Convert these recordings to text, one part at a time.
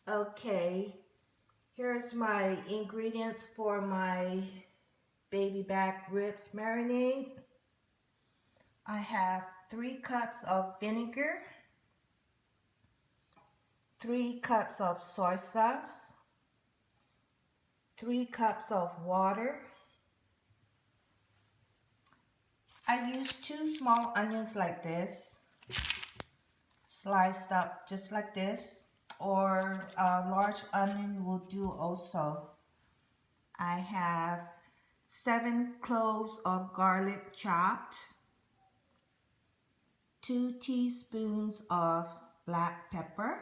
Okay, here's my ingredients for my baby back ribs marinade. I have 3 cups of vinegar, 3 cups of soy sauce, 3 cups of water. I use 2 small onions like this, sliced up just like this, or a large onion will do also. I have 7 cloves of garlic chopped, 2 teaspoons of black pepper.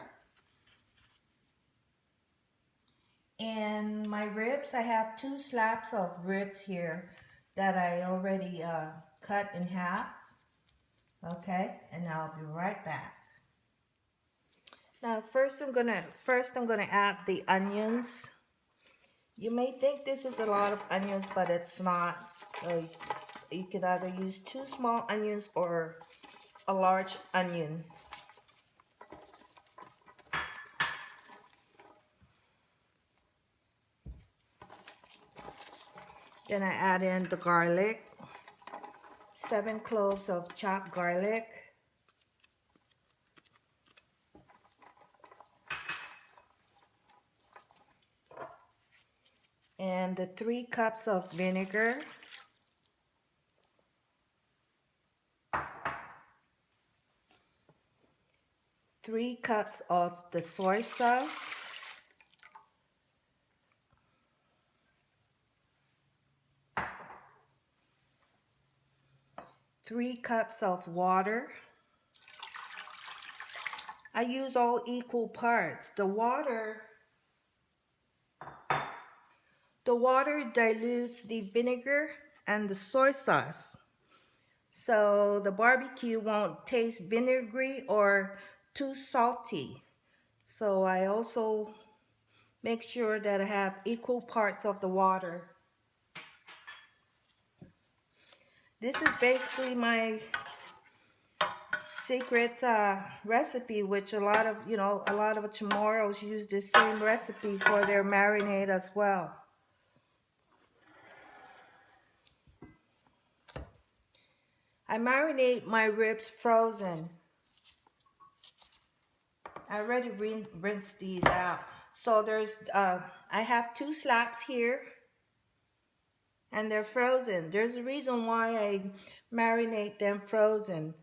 And my ribs, I have 2 slabs of ribs here that I already cut in half. Okay, and I'll be right back. Now first I'm gonna add the onions. You may think this is a lot of onions, but it's not. You can either use 2 small onions or a large onion. Then I add in the garlic, 7 cloves of chopped garlic, and the 3 cups of vinegar, three cups of the soy sauce, three cups of water. I use all equal parts. The water dilutes the vinegar and the soy sauce. So the barbecue won't taste vinegary or too salty. So I also make sure that I have equal parts of the water. This is basically my secret recipe, which a lot of Chamorros use the same recipe for their marinade as well. I marinate my ribs frozen. I already rinsed these out. So I have 2 slabs here, and they're frozen. There's a reason why I marinate them frozen.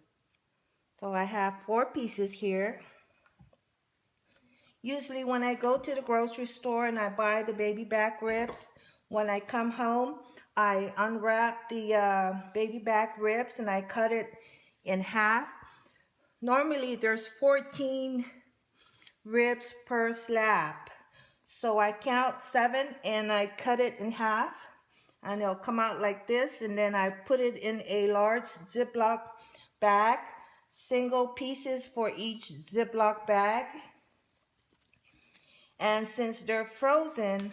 So I have 4 pieces here. Usually when I go to the grocery store and I buy the baby back ribs, when I come home, I unwrap the baby back ribs and I cut it in half. Normally there's 14 ribs per slab. So I count 7 and I cut it in half, and it'll come out like this, and then I put it in a large Ziploc bag, single pieces for each Ziploc bag. And since they're frozen,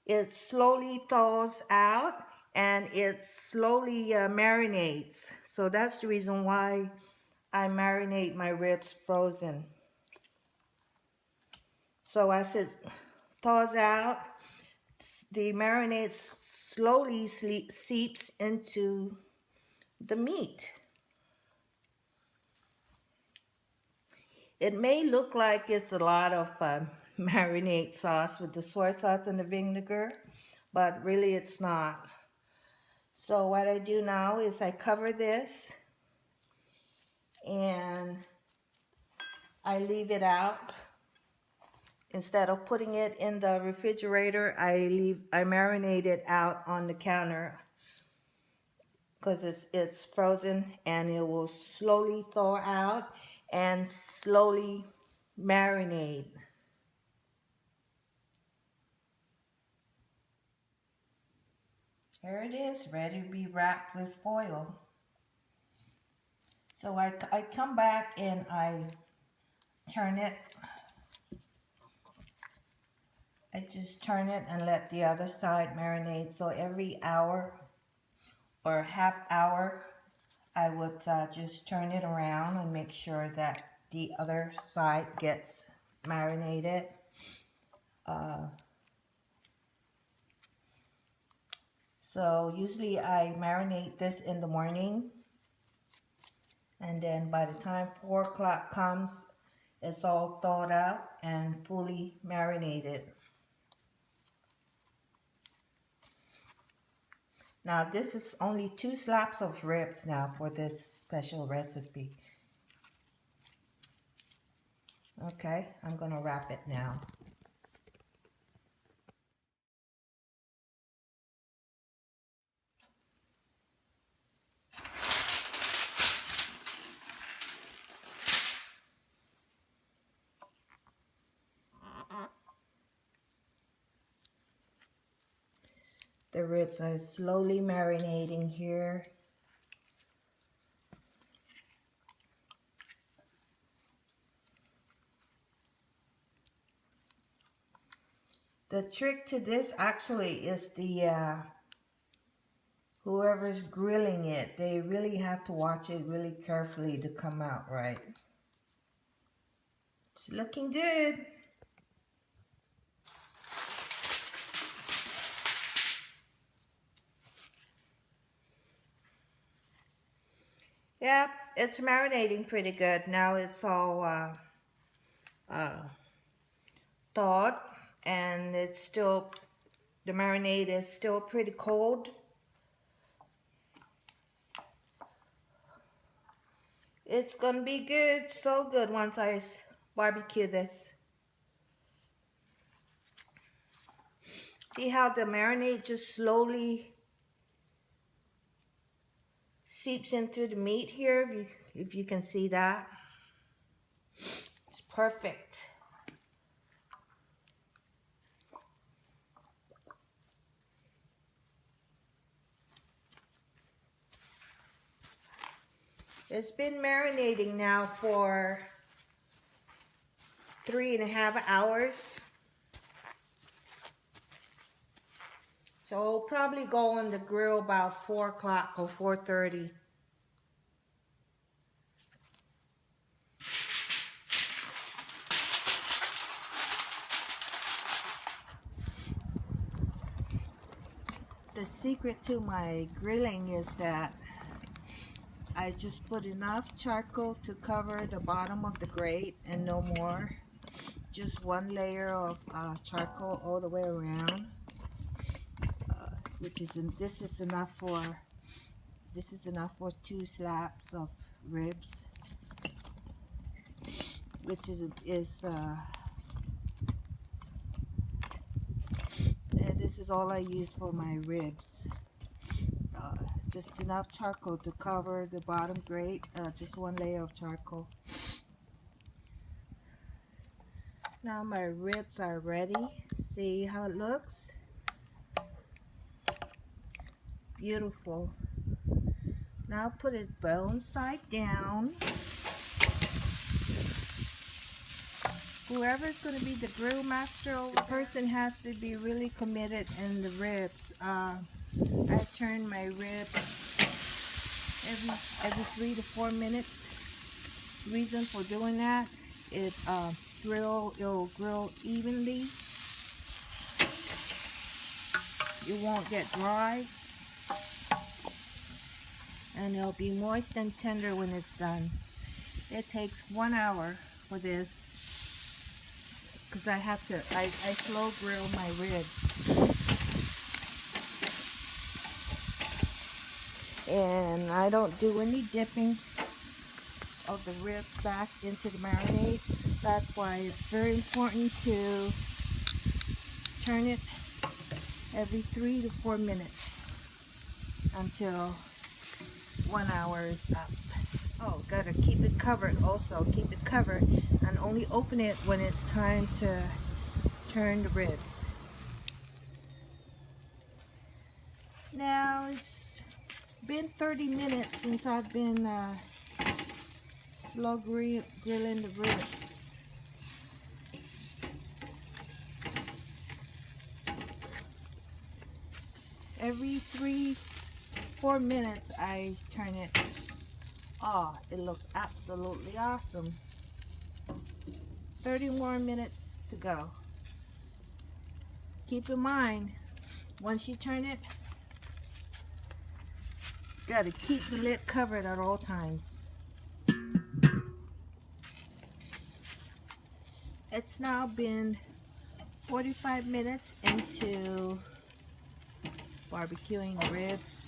it slowly thaws out and it slowly marinates. So that's the reason why I marinate my ribs frozen. So as it thaws out, the marinade slowly seeps into the meat. It may look like it's a lot of marinade sauce with the soy sauce and the vinegar, but really it's not. So what I do now is I cover this and I leave it out. Instead of putting it in the refrigerator, I marinate it out on the counter because it's frozen, and it will slowly thaw out and slowly marinate. Here it is, ready to be wrapped with foil. So I come back and I turn it. I just turn it and let the other side marinate. So every hour or half hour, I would just turn it around and make sure that the other side gets marinated. So usually I marinate this in the morning, and then by the time 4 o'clock comes, it's all thawed out and fully marinated. Now this is only 2 slaps of ribs now for this special recipe. Okay, I'm gonna wrap it now. The ribs are slowly marinating here. The trick to this actually is the whoever's grilling it, they really have to watch it really carefully to come out right. It's looking good. Yeah, it's marinating pretty good. Now it's all thawed, and it's still, the marinade is still pretty cold. It's gonna be good, so good once I barbecue this. See how the marinade just slowly seeps into the meat here, if you can see that. It's perfect. It's been marinating now for 3.5 hours. So it'll probably go on the grill about 4 o'clock or 4:30. The secret to my grilling is that I just put enough charcoal to cover the bottom of the grate and no more. Just one layer of charcoal all the way around, this is enough for 2 slabs of ribs, which this is all I use for my ribs. Just enough charcoal to cover the bottom grate, just one layer of charcoal. Now my ribs are ready. See how it looks? Beautiful. Now put it bone side down. Whoever's going to be the grill master, person has to be really committed in the ribs. I turn my ribs every 3 to 4 minutes. Reason for doing that, it'll grill evenly. It won't get dry, and it'll be moist and tender when it's done. It takes 1 hour for this, because I slow grill my ribs. And I don't do any dipping of the ribs back into the marinade. That's why it's very important to turn it every 3 to 4 minutes until 1 hour is up. Oh, gotta keep it covered also. Keep it covered and only open it when it's time to turn the ribs. Now it's been 30 minutes since I've been slow grilling the ribs. Every 3-4 minutes I turn it. Oh, it looks absolutely awesome. 30 more minutes to go. Keep in mind, once you turn it, you gotta keep the lid covered at all times. It's now been 45 minutes into barbecuing ribs.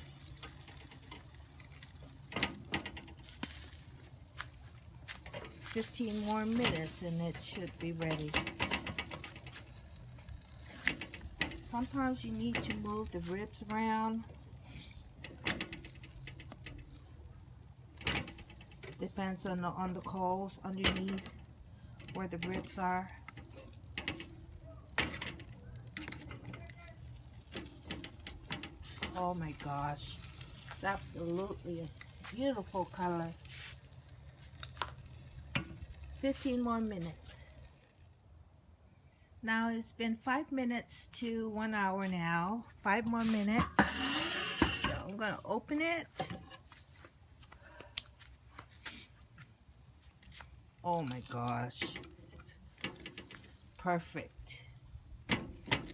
"15 more minutes and it should be ready." Sometimes you need to move the ribs around. Depends on the coals underneath where the ribs are. Oh my gosh, it's absolutely a beautiful color. 15 more minutes. Now it's been 5 minutes to 1 hour now. 5 more minutes. So I'm gonna open it. Oh my gosh, perfect.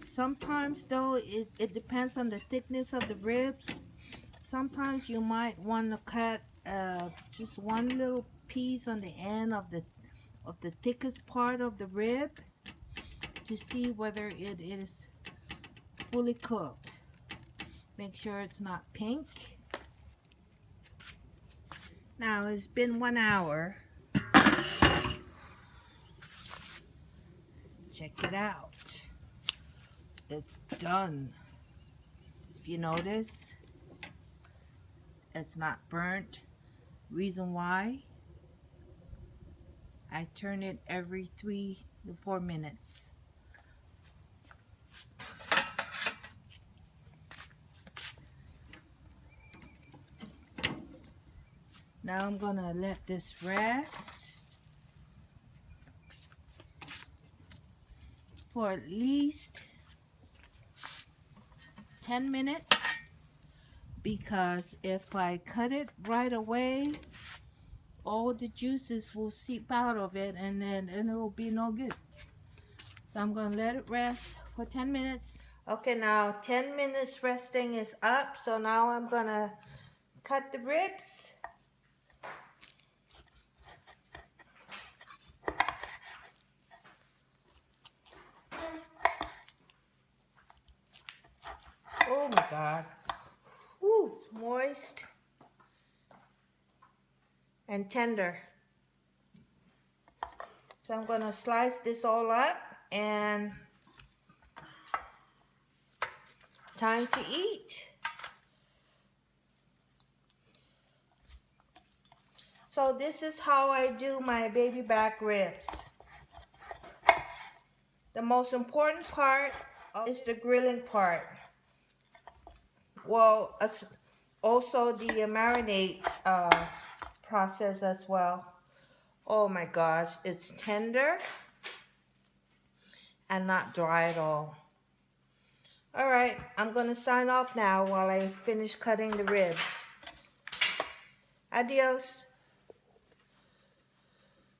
Sometimes though, it depends on the thickness of the ribs. Sometimes you might want to cut just one little piece on the end of the thickest part of the rib to see whether it is fully cooked. Make sure it's not pink. Now it's been 1 hour. Check it out. It's done. If you notice, it's not burnt. Reason why? I turn it every 3 to 4 minutes. Now I'm gonna let this rest for at least 10 minutes, because if I cut it right away, all the juices will seep out of it and it will be no good. So I'm gonna let it rest for 10 minutes. Okay, now 10 minutes resting is up, so now I'm gonna cut the ribs. Oh my God. Ooh, it's moist and tender. So I'm gonna slice this all up and time to eat. So this is how I do my baby back ribs. The most important part is the grilling part. Well, also the marinade process as well. Oh my gosh, it's tender and not dry at all. All right, I'm gonna sign off now while I finish cutting the ribs. Adios.